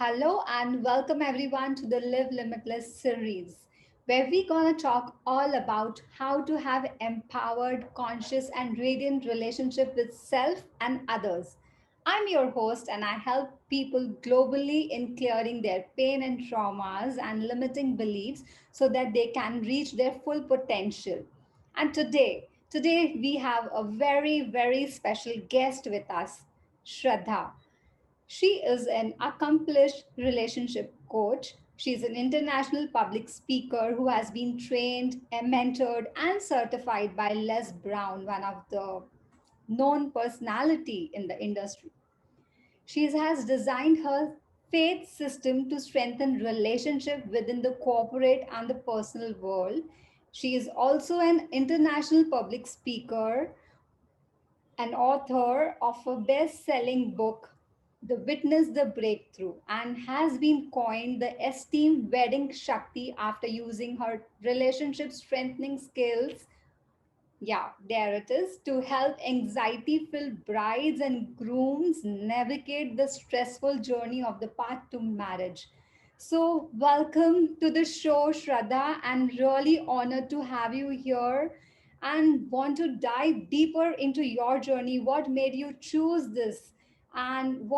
Hello and welcome everyone to the Live Limitless series, where we're gonna talk all about how to have empowered, conscious, and radiant relationship with self and others. I'm your host, and I help people globally in clearing their pain and traumas and limiting beliefs so that they can reach their full potential. And today we have a very special guest with us, Shraddha. She is an accomplished relationship coach. She's an international public speaker who has been trained, mentored, and certified by Les Brown, one of the known personality in the industry. She has designed her faith system to strengthen relationship within the corporate and the personal world. She is also an international public speaker, an author of a best selling book, The Witness the Breakthrough, and has been coined the esteemed wedding Shakti after using her relationship strengthening skills. Yeah, there it is, to help anxiety filled brides and grooms navigate the stressful journey of the path to marriage. So, welcome to the show, Shraddha, and really honored to have you here and want to dive deeper into your journey. What made you choose this, and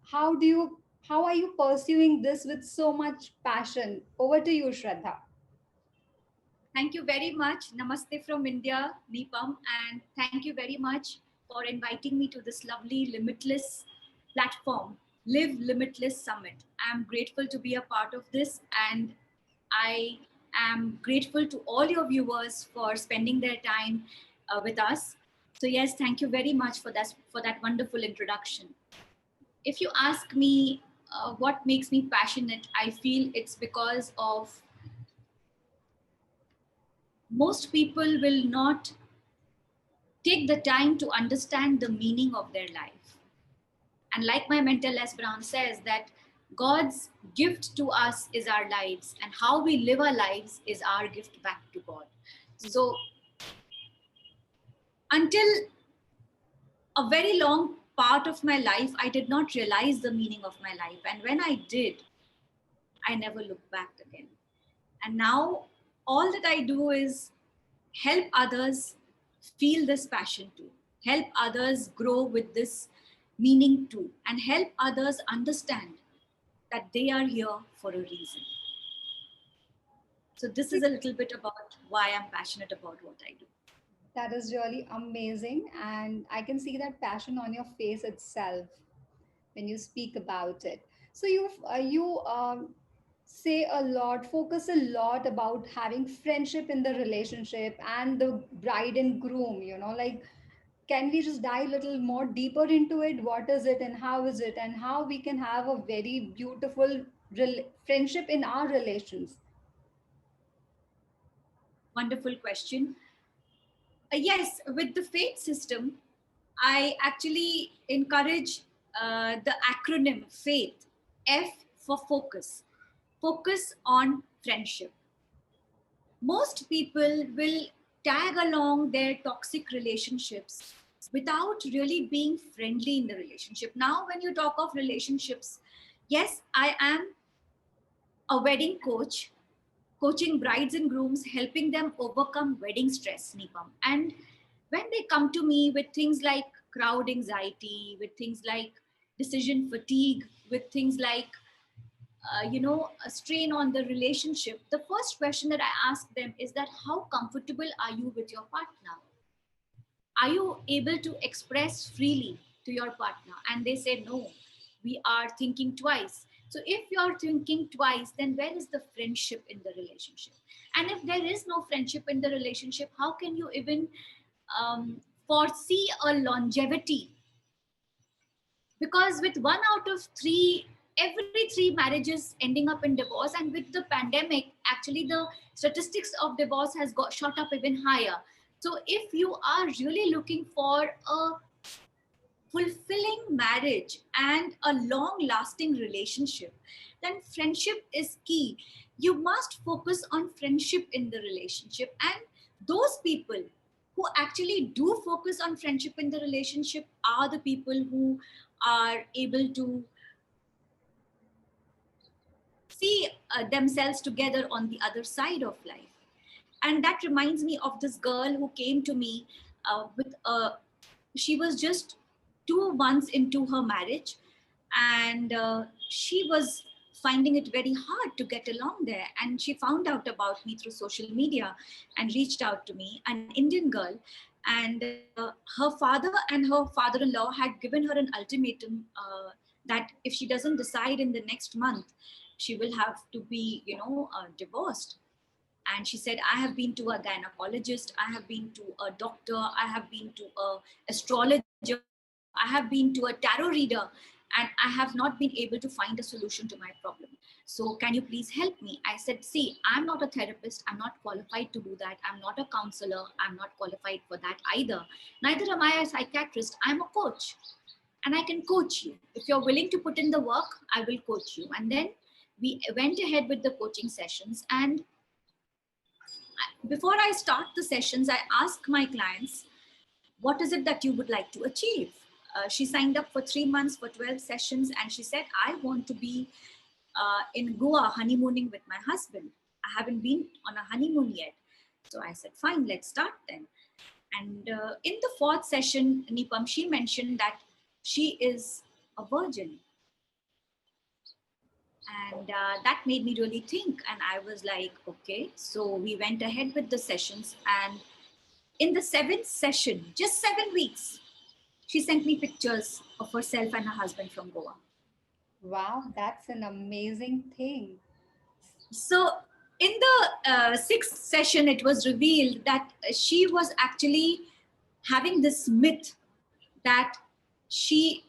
how are you pursuing this with so much passion? Over to you, Shraddha. Thank you very much. Namaste from India, Deepam, and thank you very much for inviting me to this lovely Limitless platform, Live Limitless Summit. I'm grateful to be a part of this, and I am grateful to all your viewers for spending their time with us. So yes, thank you very much for that wonderful introduction. If you ask me what makes me passionate, I feel it's because of most people will not take the time to understand the meaning of their life. And like my mentor Les Brown says, that God's gift to us is our lives, and how we live our lives is our gift back to God. So until a very long part of my life, I did not realize the meaning of my life. And when I did, I never looked back again. And now all that I do is help others feel this passion too, help others grow with this meaning too, and help others understand that they are here for a reason. So, this is a little bit about why I'm passionate about what I do. That is really amazing, and I can see that passion on your face itself when you speak about it. So you say a lot, focus a lot about having friendship in the relationship and the bride and groom. Like, can we just dive a little more deeper into it? What is it, and how is it, and how we can have a very beautiful friendship in our relations? Wonderful question. Yes, with the faith system, I actually encourage the acronym FAITH, F for focus. Focus on friendship. Most people will tag along their toxic relationships without really being friendly in the relationship. Now, when you talk of relationships, yes, I am a wedding coach, coaching brides and grooms, helping them overcome wedding stress, Nipam. And when they come to me with things like crowd anxiety, with things like decision fatigue, with things like a strain on the relationship, the first question that I ask them is that how comfortable are you with your partner? Are you able to express freely to your partner? And they say, no, we are thinking twice. So if you're thinking twice, then where is the friendship in the relationship? And if there is no friendship in the relationship, how can you even foresee a longevity? Because with 1 out of 3, every 3 marriages ending up in divorce, and with the pandemic, actually the statistics of divorce has got shot up even higher. So if you are really looking for a fulfilling marriage and a long lasting relationship, then friendship is key. You must focus on friendship in the relationship, and those people who actually do focus on friendship in the relationship are the people who are able to see themselves together on the other side of life. And that reminds me of this girl who came to me with a, she was just 2 months into her marriage, and she was finding it very hard to get along there, and she found out about me through social media and reached out to me, an Indian girl. And her father and her father-in-law had given her an ultimatum, that if she doesn't decide in the next month, she will have to be, divorced. And she said, I have been to a gynecologist, I have been to a doctor, I have been to a astrologer, I have been to a tarot reader, and I have not been able to find a solution to my problem. So can you please help me? I said, see, I'm not a therapist, I'm not qualified to do that, I'm not a counselor, I'm not qualified for that either, neither am I a psychiatrist, I'm a coach, and I can coach you. If you're willing to put in the work, I will coach you. And then we went ahead with the coaching sessions. And before I start the sessions, I ask my clients, what is it that you would like to achieve? She signed up for 3 months for 12 sessions, and she said, I want to be in Goa honeymooning with my husband. I haven't been on a honeymoon yet. So I said, fine, let's start then. And in the fourth session, Nipam, she mentioned that she is a virgin. And that made me really think. And I was like, okay. So we went ahead with the sessions. And in the seventh session, just 7 weeks, she sent me pictures of herself and her husband from Goa. Wow, that's an amazing thing. So, in the sixth session, it was revealed that she was actually having this myth that she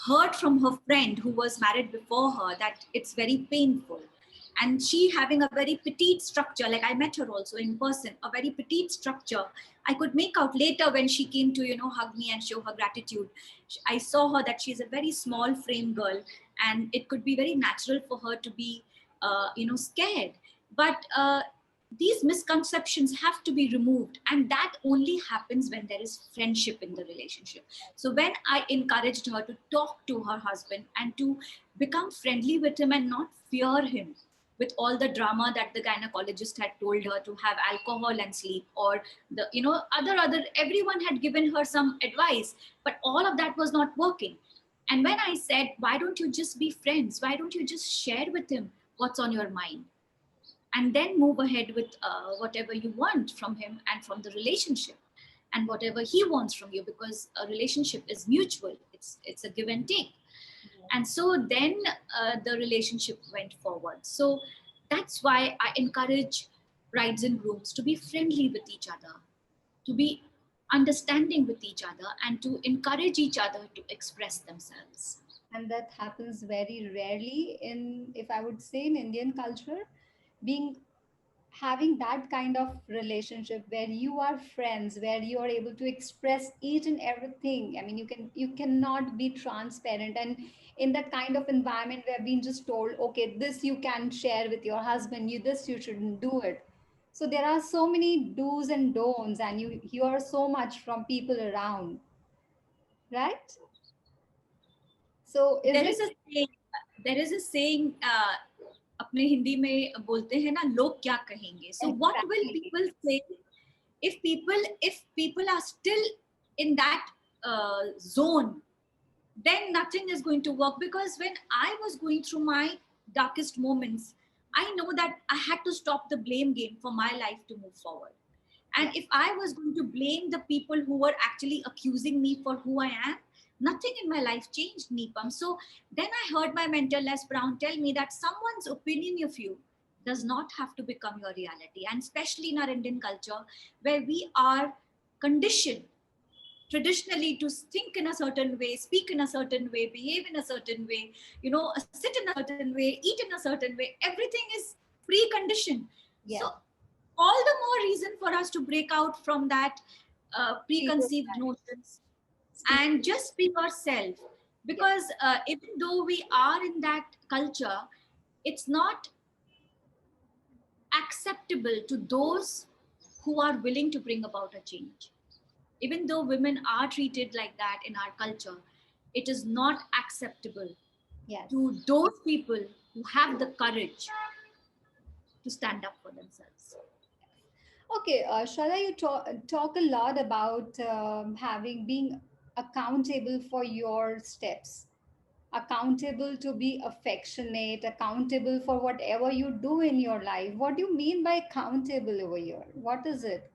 heard from her friend who was married before her that it's very painful. And she having a very petite structure, like I met her also in person, a very petite structure. I could make out later when she came to, hug me and show her gratitude. I saw her that she's a very small frame girl, and it could be very natural for her to be, scared. But these misconceptions have to be removed, and that only happens when there is friendship in the relationship. So when I encouraged her to talk to her husband and to become friendly with him and not fear him with all the drama that the gynecologist had told her to have alcohol and sleep, or the other everyone had given her some advice, but all of that was not working. And when I said, why don't you just be friends, why don't you just share with him what's on your mind, and then move ahead with whatever you want from him and from the relationship, and whatever he wants from you, because a relationship is mutual, it's a give and take. And so then the relationship went forward. So that's why I encourage brides and grooms to be friendly with each other, to be understanding with each other, and to encourage each other to express themselves. And that happens very rarely in, if I would say, in Indian culture. Being Having that kind of relationship where you are friends, where you are able to express each and everything. I mean, you cannot be transparent, and in that kind of environment where being just told, okay, this you can share with your husband, you this you shouldn't do it. So there are so many do's and don'ts, and you hear so much from people around, right? So is There it is a saying, there is a saying, अपने हिंदी में बोलते हैं ना, लोग क्या कहेंगे. So what will exactly? people say if people are still in that zone? Then nothing is going to work, because when I was going through my darkest moments, I know that I had to stop the blame game for my life to move forward. Yeah. And if I was going to blame the people who were actually accusing me for who I am, nothing in my life changed, Nipam. So then I heard my mentor Les Brown tell me that someone's opinion of you does not have to become your reality. And especially in our Indian culture, where we are conditioned traditionally to think in a certain way, speak in a certain way, behave in a certain way, sit in a certain way, eat in a certain way. Everything is preconditioned. So Yes. all the more reason for us to break out from that Speak your preconceived mind. notions Speak. and just be yourself. Yes. Because even though we are in that culture, it's not acceptable to those who are willing to bring about a change. Even though women are treated like that in our culture, it is not acceptable Yes. to those people who have the courage to stand up for themselves. Okay, Shraddha, you talk a lot about having being accountable for your steps, accountable to be affectionate, accountable for whatever you do in your life. What do you mean by accountable over here? What is it?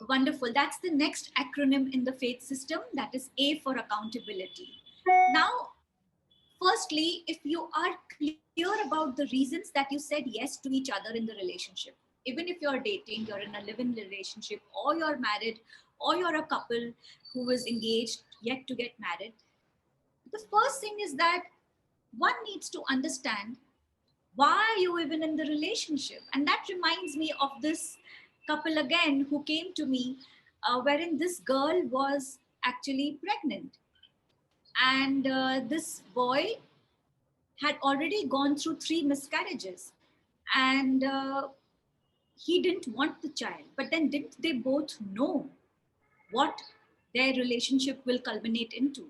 Wonderful. That's the next acronym in the faith system. That is A for accountability. Now, firstly, if you are clear about the reasons that you said yes to each other in the relationship, even if you're dating, you're in a live-in relationship, or you're married, or you're a couple who is engaged yet to get married, the first thing is that one needs to understand why are you even in the relationship. And that reminds me of this couple again who came to me, wherein this girl was actually pregnant, and this boy had already gone through three miscarriages, and he didn't want the child. But then, didn't they both know what their relationship will culminate into?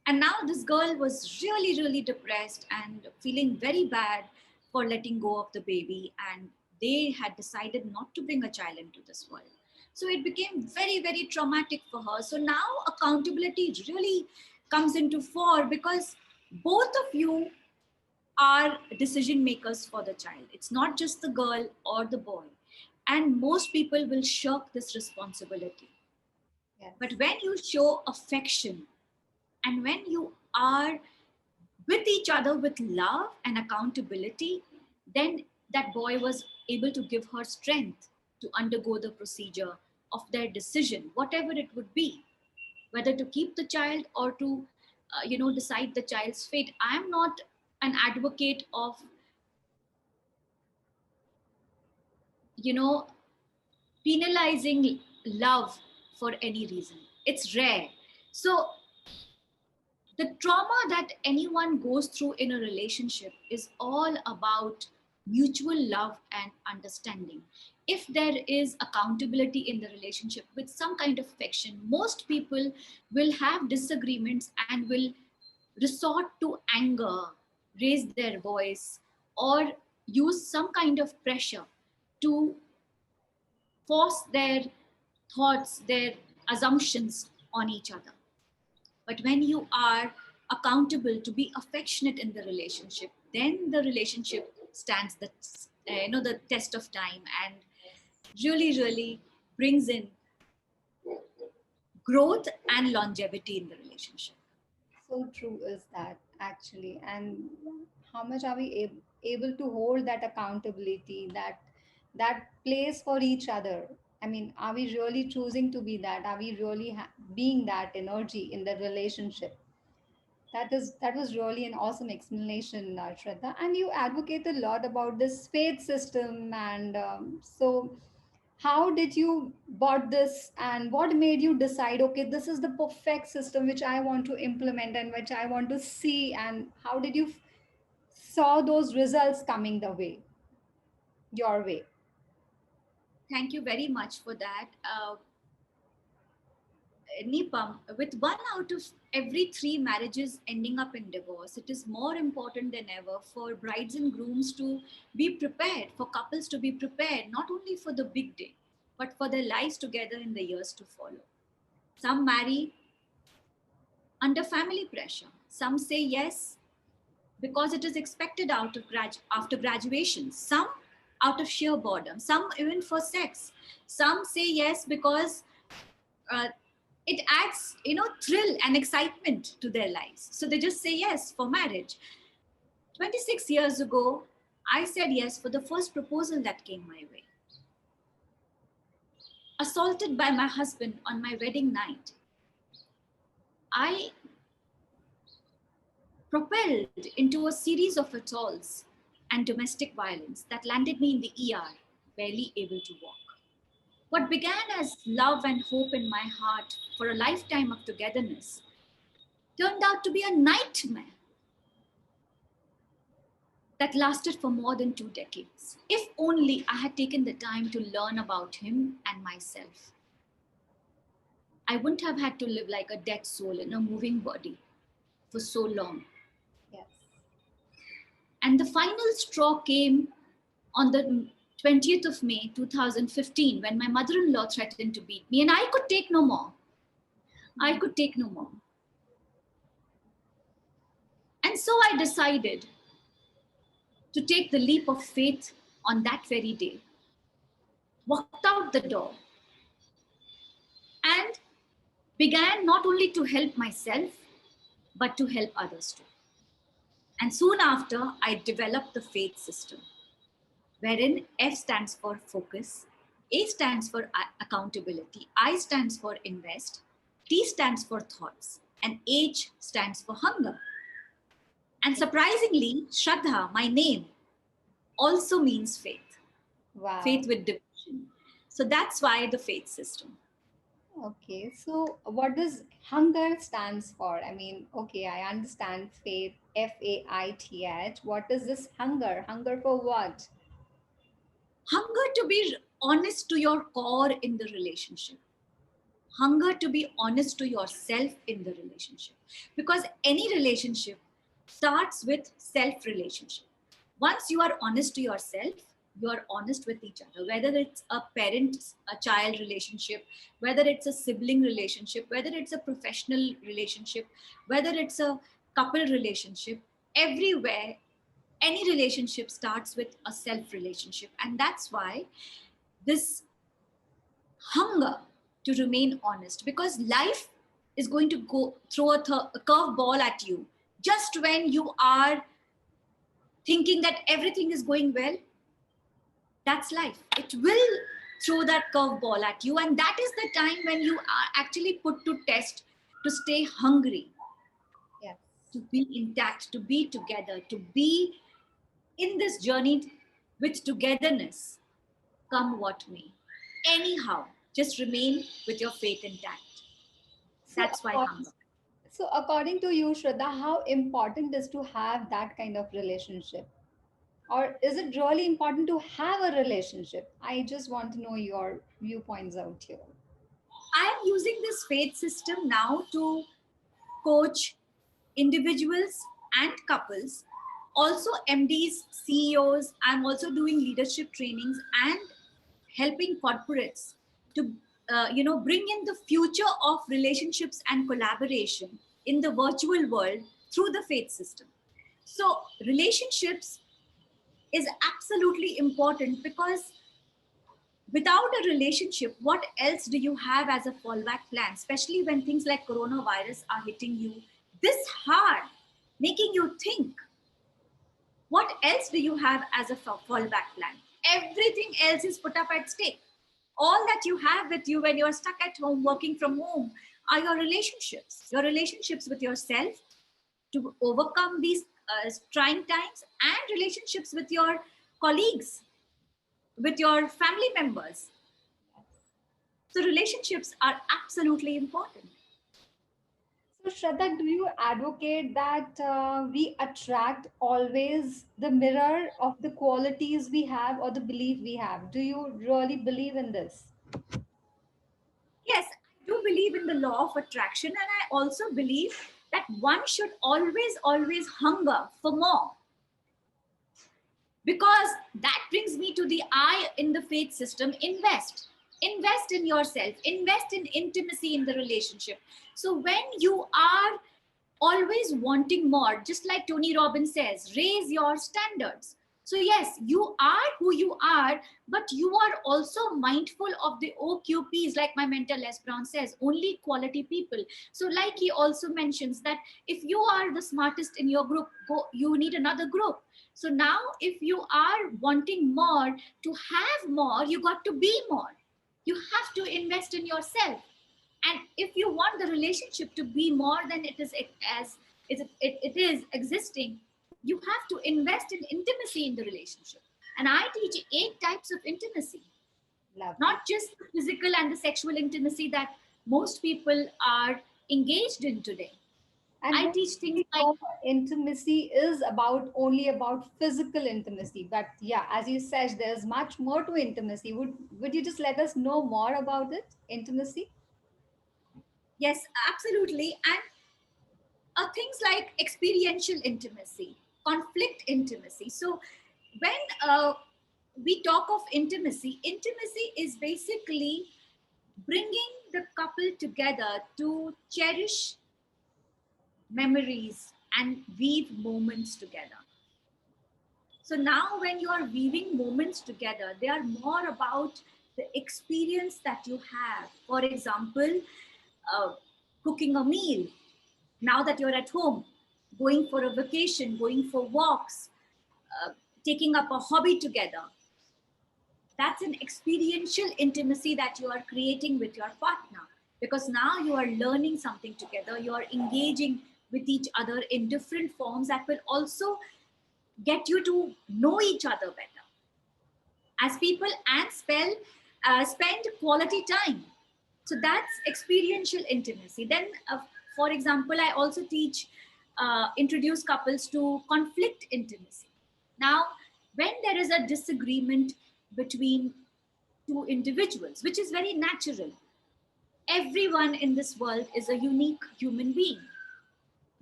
And now this girl was really, really depressed and feeling very bad for letting go of the baby. And they had decided not to bring a child into this world. So it became very, very traumatic for her. So now accountability really comes into fore, because both of you are decision makers for the child. It's not just the girl or the boy. And most people will shirk this responsibility. But Yes. when you show affection, and when you are with each other with love and accountability, then that boy was able to give her strength to undergo the procedure of their decision, whatever it would be, whether to keep the child or to, decide the child's fate. I am not an advocate of, you know, penalizing love for any reason. It's rare. So the trauma that anyone goes through in a relationship is all about mutual love and understanding. If there is accountability in the relationship with some kind of affection, most people will have disagreements and will resort to anger, raise their voice, or use some kind of pressure to force their thoughts, their assumptions on each other. But when you are accountable to be affectionate in the relationship, then the relationship stands the test of time, and really, really brings in growth and longevity in the relationship. So true is that actually. And how much are we able to hold that accountability, that place for each other? I mean, are we really choosing to be that? Are we really being that energy in the relationship? That was really an awesome explanation, Shraddha. And you advocate a lot about this faith system, and so how did you bought this, and what made you decide, okay, this is the perfect system which I want to implement and which I want to see, and how did you saw those results coming the way, your way? Thank you very much for that. Nipam, with one out of every three marriages ending up in divorce, it is more important than ever for brides and grooms to be prepared, for couples to be prepared, not only for the big day, but for their lives together in the years to follow. Some marry under family pressure. Some say yes because it is expected after graduation. Some out of sheer boredom. Some even for sex. Some say yes because uh, it adds, thrill and excitement to their lives. So they just say yes for marriage. 26 years ago, I said yes for the first proposal that came my way. Assaulted by my husband on my wedding night, I propelled into a series of assaults and domestic violence that landed me in the ER, barely able to walk. What began as love and hope in my heart for a lifetime of togetherness turned out to be a nightmare that lasted for more than 2 decades. If only I had taken the time to learn about him and myself, I wouldn't have had to live like a dead soul in a moving body for so long. Yes. And the final straw came on the 20th of May 2015 when my mother in law threatened to beat me, and I could take no more. I could take no more. And so I decided to take the leap of faith on that very day, walked out the door, and began not only to help myself, but to help others too. And soon after, I developed the faith system, wherein F stands for focus, A stands for accountability, I stands for invest, T stands for thoughts, and H stands for hunger. And surprisingly, Shraddha, my name, also means faith, Wow. faith with devotion. So that's why the faith system. Okay, so what does hunger stands for? I mean, okay, I understand faith, FAITH. What is this hunger? Hunger for what? Hunger to be honest to your core in the relationship, hunger to be honest to yourself in the relationship, because any relationship starts with self relationship. Once you are honest to yourself, you are honest with each other, whether it's a parent a child relationship, whether it's a sibling relationship, whether it's a professional relationship, whether it's a couple relationship. Everywhere, any relationship starts with a self relationship, and that's why this hunger to remain honest, because life is going to go throw a curve ball at you just when you are thinking that everything is going well. That's life. It will throw that curve ball at you, and that is the time when you are actually put to test to stay hungry, Yes. to be intact, to be together, to be in this journey with togetherness, come what may. Anyhow, just remain with your faith intact. So, That's why hunger. according to you, Shraddha, how important is to have that kind of relationship? Or is it really important to have a relationship? I just want to know your viewpoints out here. I am using this faith system now to coach individuals and couples, also MDs, CEOs. I'm also doing leadership trainings and helping corporates to bring in the future of relationships and collaboration in the virtual world through the faith system. So relationships is absolutely important, because without a relationship, what else do you have as a fallback plan, especially when things like coronavirus are hitting you this hard, making you think, what else do you have as a fallback plan? Everything else is put up at stake. All that you have with you when you're stuck at home working from home are your relationships with yourself to overcome these trying times, and relationships with your colleagues, with your family members. So relationships are absolutely important. So, Shraddha, do you advocate that we attract always the mirror of the qualities we have or the belief we have? Do you really believe in this? Yes, I do believe in the law of attraction, and I also believe that one should always hunger for more, because that brings me to the I in the faith system. Invest in yourself, invest in intimacy in the relationship. So when you are always wanting more, just like Tony Robbins says, raise your standards. So yes, you are who you are, but you are also mindful of the OQPs, like my mentor Les Brown says, only quality people. So like he also mentions that if you are the smartest in your group, you need another group. So now if you are wanting more, to have more, you got to be more. You have to invest in yourself. And if you want the relationship to be more than it is as it is existing, you have to invest in intimacy in the relationship. And I teach 8 types of intimacy, Lovely. not just the physical and the sexual intimacy that most people are engaged in today. And I most teach things we like, know intimacy is about only about physical intimacy. But yeah, as you said, there's much more to intimacy. Would you just let us know more about it? Intimacy? yes, absolutely. And things like experiential intimacy, conflict intimacy. So when we talk of intimacy, intimacy is basically bringing the couple together to cherish memories and weave moments together. So now, when you are weaving moments together, they are more about the experience that you have. For example, uh, cooking a meal now that you're at home, going for a vacation, going for walks, uh, taking up a hobby together. That's an experiential intimacy that you are creating with your partner, because now you are learning something together, you are engaging with each other in different forms that will also get you to know each other better as people and spend quality time. So that's experiential intimacy. Then for example, I also teach introduce couples to conflict intimacy. Now, when there is a disagreement between two individuals, which is very natural, everyone in this world is a unique human being.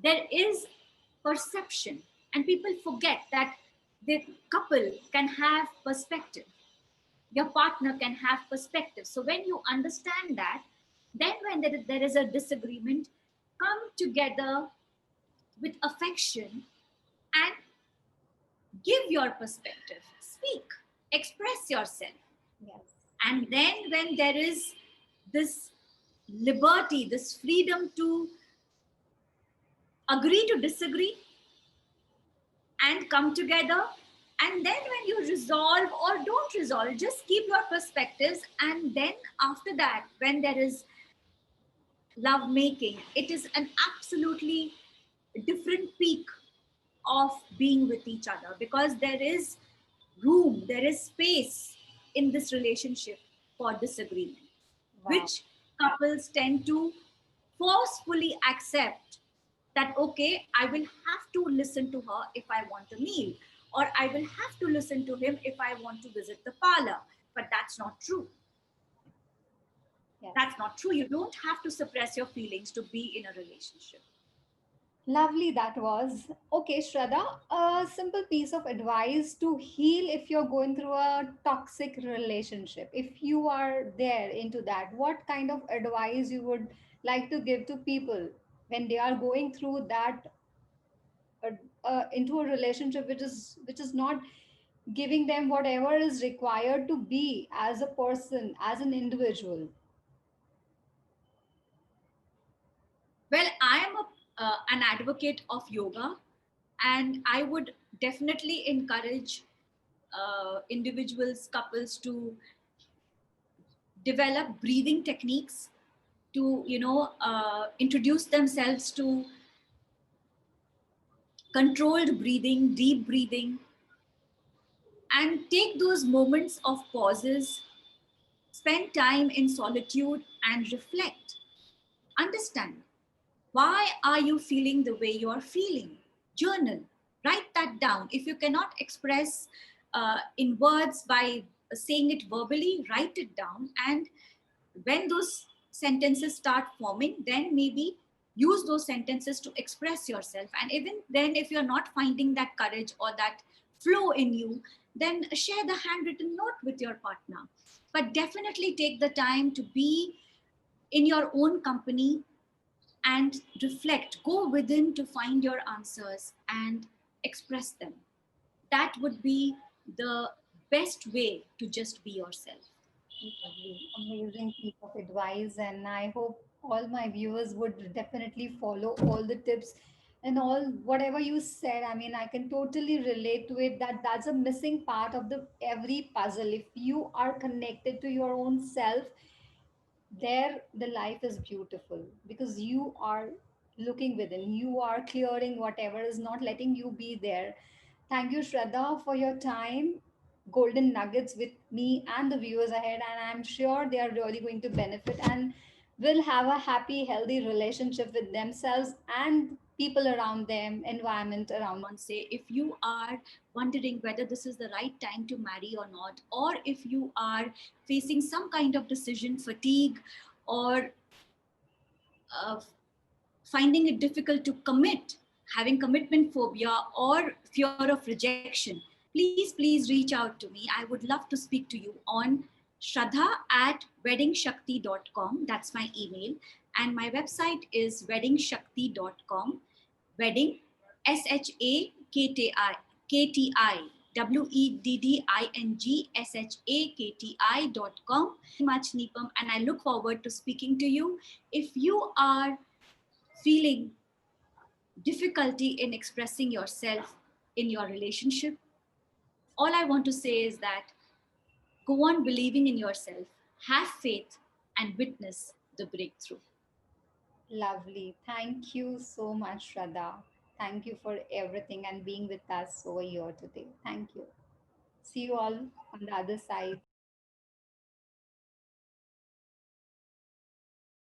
There is perception, and people forget that the couple can have perspective, your partner can have perspective. So when you understand that, then when there is a disagreement, come together with affection and give your perspective, speak, express yourself. Yes. And then when there is this liberty, this freedom to agree to disagree and come together, and then when you resolve or don't resolve, just keep your perspectives, and then after that, when there is love making, it is an absolutely different peak of being with each other, because there is room, there is space in this relationship for disagreement, Wow. which couples tend to forcefully accept that, okay, I will have to listen to her if I want a meal, or I will have to listen to him if I want to visit the parlor. But that's not true. Yes. That's not true. You don't have to suppress your feelings to be in a relationship. Lovely that was. Okay, Shraddha, a simple piece of advice to heal if you're going through a toxic relationship. If you are there into that, what kind of advice you would like to give to people when they are going through that uh, into a relationship which is not giving them whatever is required to be as a person, as an individual. Well, I am an advocate of yoga, and I would definitely encourage individuals, couples to develop breathing techniques, to introduce themselves to controlled breathing, deep breathing, and take those moments of pauses, spend time in solitude and reflect. Understand, why are you feeling the way you are feeling? Journal, write that down. If you cannot express in words by saying it verbally, write it down. And when those sentences start forming, then maybe use those sentences to express yourself. And even then, if you're not finding that courage or that flow in you, then share the handwritten note with your partner. But definitely take the time to be in your own company and reflect, go within to find your answers and express them. That would be the best way to just be yourself. Lovely, amazing piece of advice, and I hope all my viewers would definitely follow all the tips and all whatever you said. I mean, I can totally relate to it that that's a missing part of the every puzzle. If you are connected to your own self, there the life is beautiful because you are looking within, you are clearing whatever is not letting you be there. Thank you, Shraddha, for your time, golden nuggets with me and the viewers ahead, and I'm sure they are really going to benefit and will have a happy healthy relationship with themselves and people around them, environment around. Say, if you are wondering whether this is the right time to marry or not, or if you are facing some kind of decision fatigue, or uh, finding it difficult to commit, having commitment phobia or fear of rejection, please reach out to me. I would love to speak to you on shraddha@weddingshakti.com. That's my email. And my website is weddingshakti.com. Wedding, SHAKTI, WEDDINGSHAKTI.com. Much, Neepam, and I look forward to speaking to you. If you are feeling difficulty in expressing yourself in your relationship, all I want to say is that go on believing in yourself, have faith, and witness the breakthrough. Lovely. Thank you so much, Shraddha. Thank you for everything and being with us over here today. Thank you. See you all on the other side.